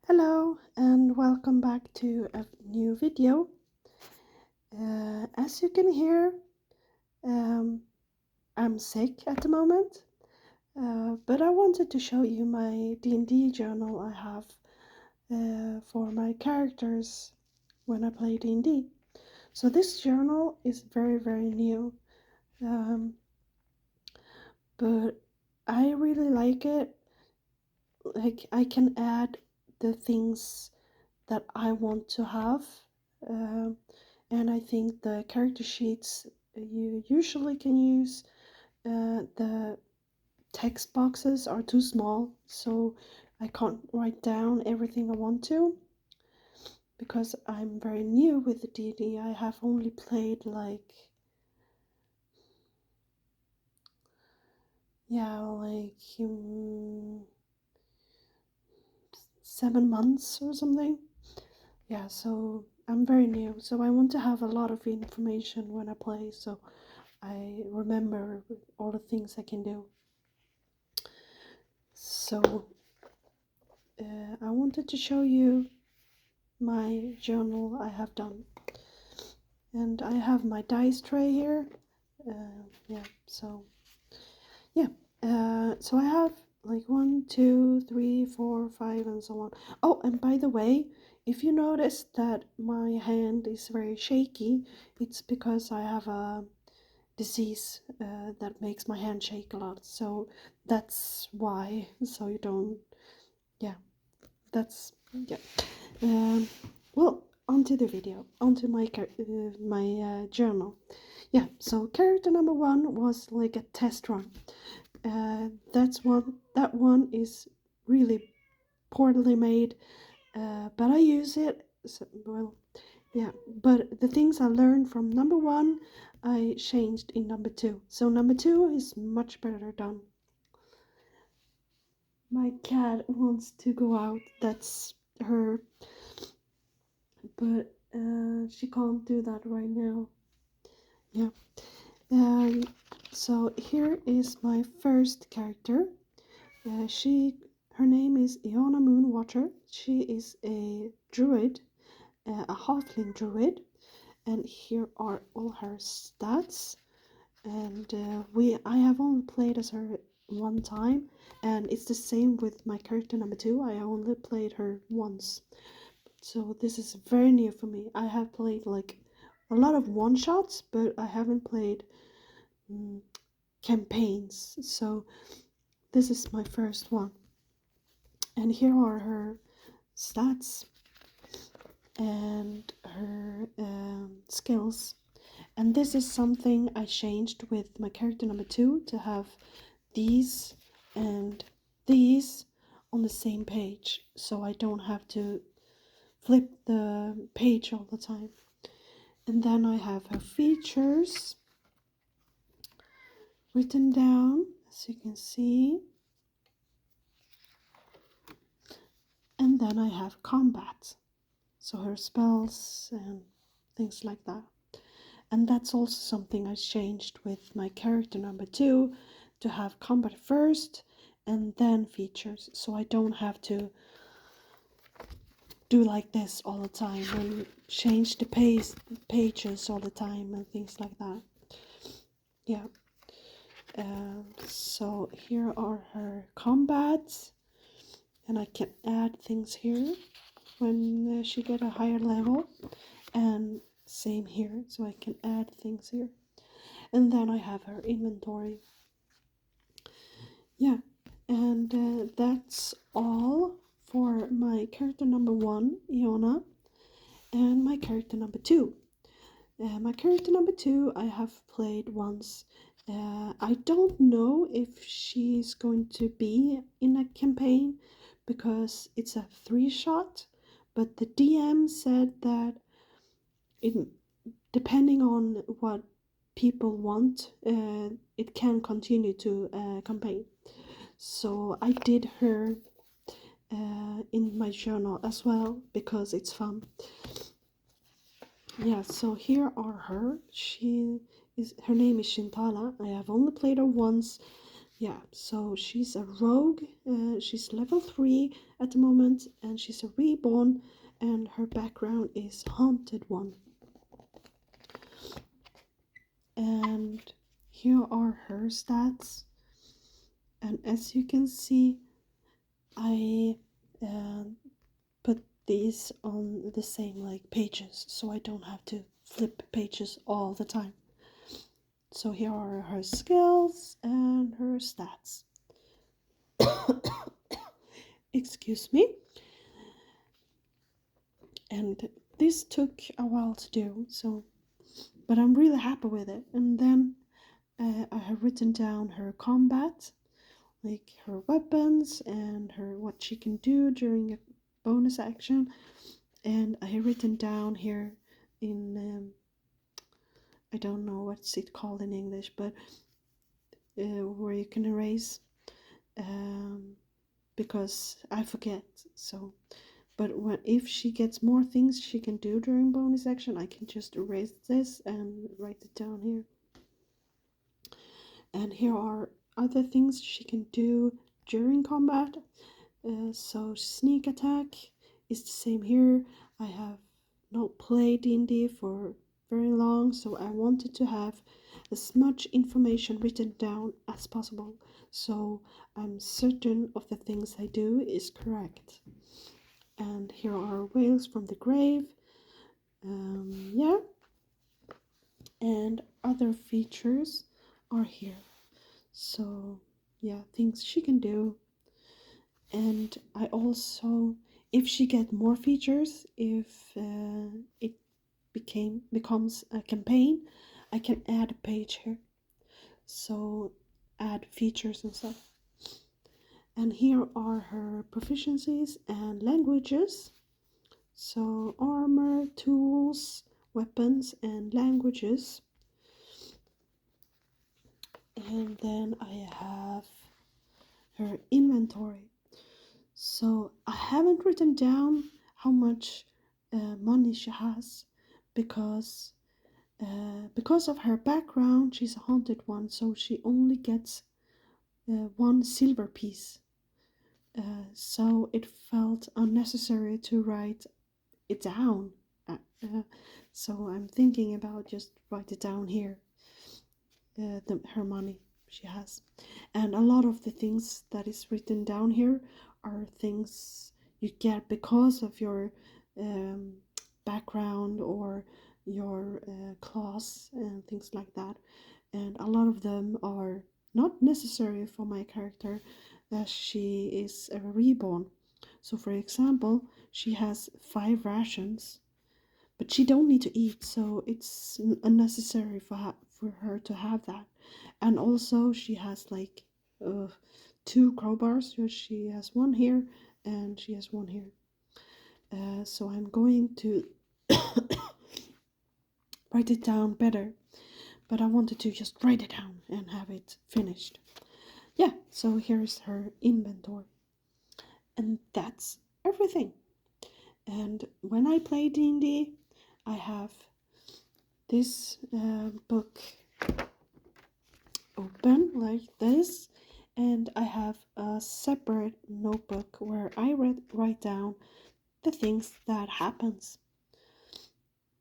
Hello and welcome back to a new video. As you can hear, um, I'm sick at the moment, but I wanted to show you my DnD journal I have for my characters when I play DnD. So this journal is very new, but I really like it. Like, I can add the things that I want to have. Um, and I think the character sheets you usually can use, the text boxes are too small, so I can't write down everything I want to because I'm very new with the DD. I have only played like 7 months or something. Yeah, so I'm very new, so I want to have a lot of information when I play, so I remember all the things I can do. So I wanted to show you my journal I have done, and I have my dice tray here. So I have like 1, 2, 3, 4, 5, and so on. Oh, and by the way, if you notice that my hand is very shaky, it's because I have a disease that makes my hand shake a lot. So that's why. So you don't. Yeah, that's yeah. Well, onto the video, onto my journal. Yeah. So character number 1 was like a test run. That one is really poorly made, but I use it. So, well, yeah. But the things I learned from number 1, I changed in number 2. So number 2 is much better done. My cat wants to go out. That's her, but she can't do that right now. Yeah. So here is my first character. Her name is Iona Moonwater. She is a druid, a halfling druid, and here are all her stats. And I have only played as her one time, and it's the same with my character number 2. I only played her once, so this is very new for me. I have played like a lot of one shots, but I haven't played campaigns, so this is my first one. And here are her stats and her skills. And this is something I changed with my character number 2, to have these and these on the same page, so I don't have to flip the page all the time. And then I have her features written down, as you can see. And then I have combat, so her spells and things like that. And that's also something I changed with my character number 2, to have combat first and then features, so I don't have to do like this all the time and change the pages all the time and things like that. Yeah. So here are her combats, and I can add things here when she get a higher level, and same here, so I can add things here. And then I have her inventory. Yeah, and that's all for my character number 1, Iona, and my character number 2. My character number 2 I have played once. I don't know if she's going to be in a campaign because it's a 3-shot, but the DM said that depending on what people want, it can continue to campaign. So I did her in my journal as well because it's fun. Yeah, so here are her. Her name is Shintala. I have only played her once, Yeah, so she's a rogue. She's level 3 at the moment, and she's a reborn, and her background is Haunted One. And here are her stats. And as you can see, I put these on the same like pages, so I don't have to flip pages all the time. So here are her skills and her stats. Excuse me. And this took a while to do, so but I'm really happy with it. And then I have written down her combat, like her weapons and her what she can do during a bonus action. And I have written down here in I don't know what's it called in English, but where you can erase because I forget. So, but if she gets more things she can do during bonus action, I can just erase this and write it down here. And here are other things she can do during combat. So sneak attack is the same here. I have not played D&D for very long, so I wanted to have as much information written down as possible, so I'm certain of the things I do is correct. And here are Whales from the Grave. Yeah, and other features are here. So yeah, things she can do. And I also, if she get more features, if it becomes a campaign, I can add a page here. So add features and stuff. And here are her proficiencies and languages. So armor, tools, weapons, and languages. And then I have her inventory. So I haven't written down how much money she has because of her background. She's a haunted one, so she only gets one silver piece. So it felt unnecessary to write it down. So I'm thinking about just write it down here. Her money she has, and a lot of the things that is written down here are things you get because of your background or your class and things like that. And a lot of them are not necessary for my character, as she is a reborn. So for example, she has 5 rations, but she don't need to eat, so it's unnecessary for her to have that. And also she has like 2 crowbars, so she has one here and she has one here. So I'm going to write it down better, but I wanted to just write it down and have it finished. Yeah, so here's her inventory, and that's everything. And when I play D&D, I have this book open like this, and I have a separate notebook where I write down the things that happens.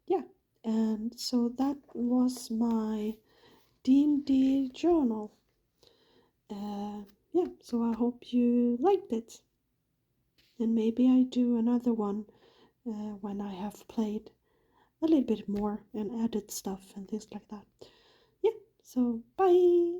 Yeah, and so that was my D&D journal. Yeah, so I hope you liked it, and maybe I do another one when I have played a little bit more and added stuff and things like that. Yeah, so bye.